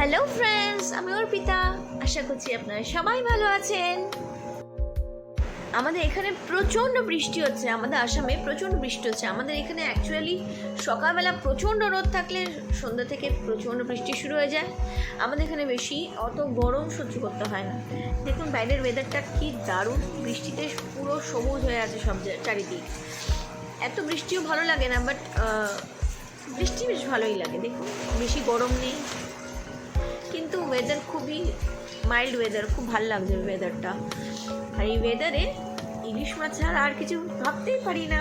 Hello friends, আমি অর্পিতা। আশা করছি আপনারা সবাই ভালো আছেন। আমাদের এখানে প্রচণ্ড বৃষ্টি হচ্ছে, আমাদের আসামে প্রচণ্ড বৃষ্টি হচ্ছে। আমাদের এখানে অ্যাকচুয়ালি সকালবেলা প্রচণ্ড রোদ থাকলে সন্ধ্যা থেকে প্রচণ্ড বৃষ্টি শুরু হয়ে যায়। আমাদের এখানে বেশি অত গরম সহ্য করতে হয় না। দেখুন বাইরের ওয়েদারটা কি দারুণ, বৃষ্টিতে পুরো সবুজ হয়ে আছে সব চারিদিক। এত বৃষ্টিও ভালো লাগে না, বাট বৃষ্টি বেশ ভালোই লাগে। দেখুন বেশি গরম নেই, কিন্তু ওয়েদার খুবই মাইল্ড ওয়েদার, খুব ভালো লাগছে ওয়েদারটা। আর এই ওয়েদারে ইলিশ মাছ ছাড়া আর কিছু ভাবতেই পারি না।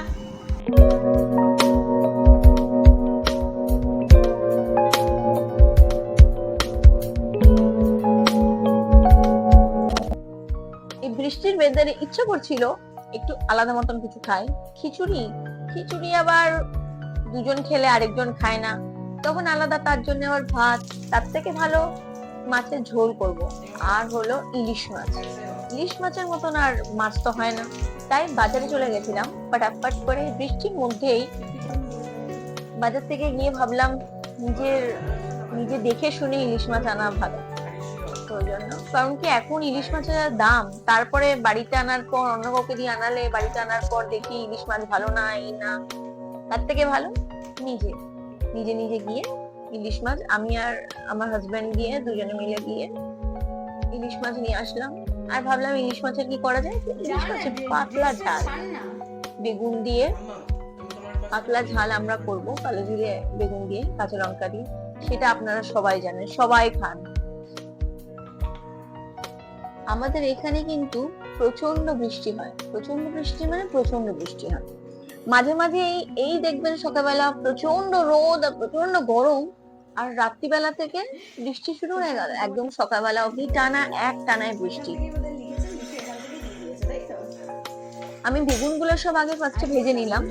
এই বৃষ্টির ওয়েদারে ইচ্ছা করছিল একটু আলাদা মতন কিছু খাই। খিচুড়ি খিচুড়ি আবার দুজন খেলে আরেকজন খায় না, তখন আলাদা তার জন্য আবার ভাত। তার থেকে ভালো মাছের ঝোল করব। আর হলো ইলিশ মাছ। ইলিশ মাছের মতন আর মাছ তো হয় না, তাই বাজারে চলে গেছিলাম ফটাফট করে। বৃষ্টির মধ্যেই বাজার থেকে গিয়ে ভাবলাম নিজে দেখে শুনে ইলিশ মাছ আনা ভালো। ওই জন্য, কারণ কি এখন ইলিশ মাছের দাম, তারপরে বাড়িতে আনার পর অন্য কাউকে দিয়ে আনালে বাড়িতে আনার পর দেখি ইলিশ মাছ ভালো না, এই না। তার থেকে ভালো নিজে নিজে গিয়ে ইলিশ মাছ, আমি আর আমার হাজবেন্ড গিয়ে দুজনে মিলে গিয়ে ইলিশ মাছ নিয়ে আসলাম। আর ভাবলাম ইলিশ মাছের কি করা যায়, ইলিশ মাছের পাতলা ঝাল বেগুন দিয়ে পাতলা ঝাল আমরা করব, কালো জিরে বেগুন দিয়ে কাঁচা লঙ্কা দিয়ে। সেটা আপনারা সবাই জানেন, সবাই খান। আমাদের এখানে কিন্তু প্রচন্ড বৃষ্টি হয়, প্রচন্ড বৃষ্টি মানে প্রচন্ড বৃষ্টি হয়। মাঝে মাঝে এই দেখবেন সকালবেলা প্রচন্ড রোদ আর প্রচন্ড গরম, আর রাত্রিবেলা থেকে বৃষ্টি শুরু হয়ে গেল। একদম সকালবেলা অবধি টানায় বৃষ্টি। আমি বেগুনগুলো সব আগে ফার্স্টে ভেজে নিলাম,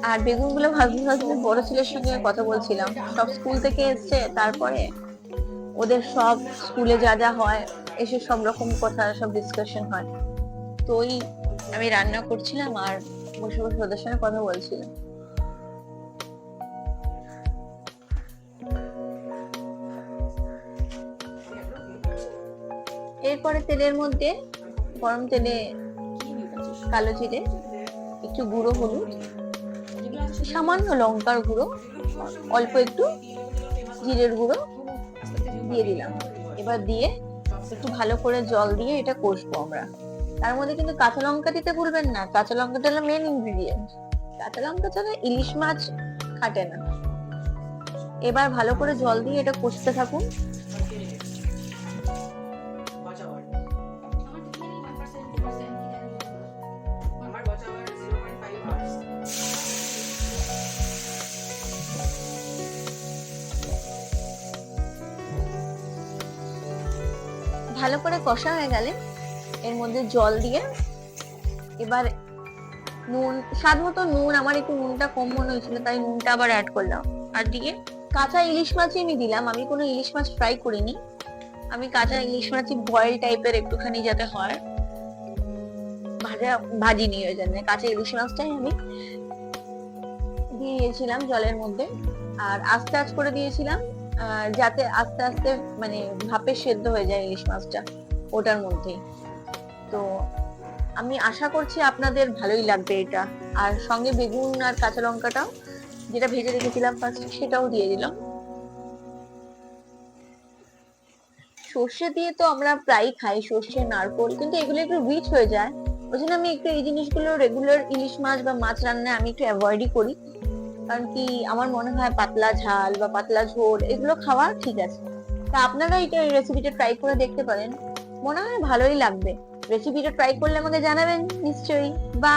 আর বেগুনগুলো ভাজতে বড় ছেলের সঙ্গে কথা বলছিলাম। সব স্কুল থেকে এসছে, তারপরে ওদের সব স্কুলে যা যা হয় এসে সব রকম কথা, সব ডিসকাশন হয়। তো আমি রান্না করছিলাম আর বসে বসে ওদের সঙ্গে কথা বলছিলাম। এরপরে তেলের মধ্যে, গরম তেলে কালো জিরে, একটু গুঁড়ো হলুদ, সামান্য লঙ্কার গুঁড়ো, অল্প একটু জিরের গুঁড়ো দিয়ে দিলাম। এবার দিয়ে একটু ভালো করে জল দিয়ে এটা কষবো আমরা। তার মধ্যে কিন্তু কাঁচা লঙ্কা দিতে ভুলবেন না, কাঁচা লঙ্কাটা হলো মেন ইনগ্রেডিয়েন্ট। কাঁচা লঙ্কা ছাড়া ইলিশ মাছ কাটে না। এবার ভালো করে জল দিয়ে এটা কষতে থাকুন। ভালো করে কষা হয়ে গেলে এর মধ্যে জল দিয়ে এবার নুন, স্বাদ মতো নুন, আমার একটু নুনটা কম মনে হয়েছিল তাই নুনটা আবার অ্যাড করলাম। আর দিয়ে কাঁচা ইলিশ মাছই আমি দিলাম। আমি কোনো ইলিশ মাছ ফ্রাই করিনি, আমি কাঁচা ইলিশ মাছই বয়েল টাইপের একটুখানি যাতে হয়, ভাজিনি। ওই জন্য কাঁচা ইলিশ মাছটাই আমি দিয়ে দিয়েছিলাম জলের মধ্যে, আর আস্তে আস্তে করে দিয়েছিলাম যাতে আস্তে আস্তে মানে ভাপে সেদ্ধ হয়ে যায় ইলিশ মাছটা ওটার মধ্যেই। তো আমি আশা করছি আপনাদের ভালোই লাগবে এটা। আর সঙ্গে বেগুন আর কাঁচা লঙ্কাটাও যেটা ভেজে রেখেছিলাম ফার্স্ট, সেটাও দিয়ে দিলাম। সর্ষে দিয়ে তো আমরা প্রায় খাই, সর্ষে, নারকোল, কিন্তু এগুলো একটু রিচ হয়ে যায়। ওই জন্য আমি একটু এই জিনিসগুলো রেগুলার ইলিশ মাছ বা মাছ রান্নায় আমি একটু অ্যাভয়েডই করি। কারণ কি আমার মনে হয় পাতলা ঝাল বা পাতলা ঝোল এগুলো খাওয়া ঠিক আছে। তা আপনারা এই রেসিপিটা ট্রাই করে দেখতে পারেন, মনে হয় ভালোই লাগবে। রেসিপিটা ট্রাই করলে আমাকে জানাবেন নিশ্চয়ই। বা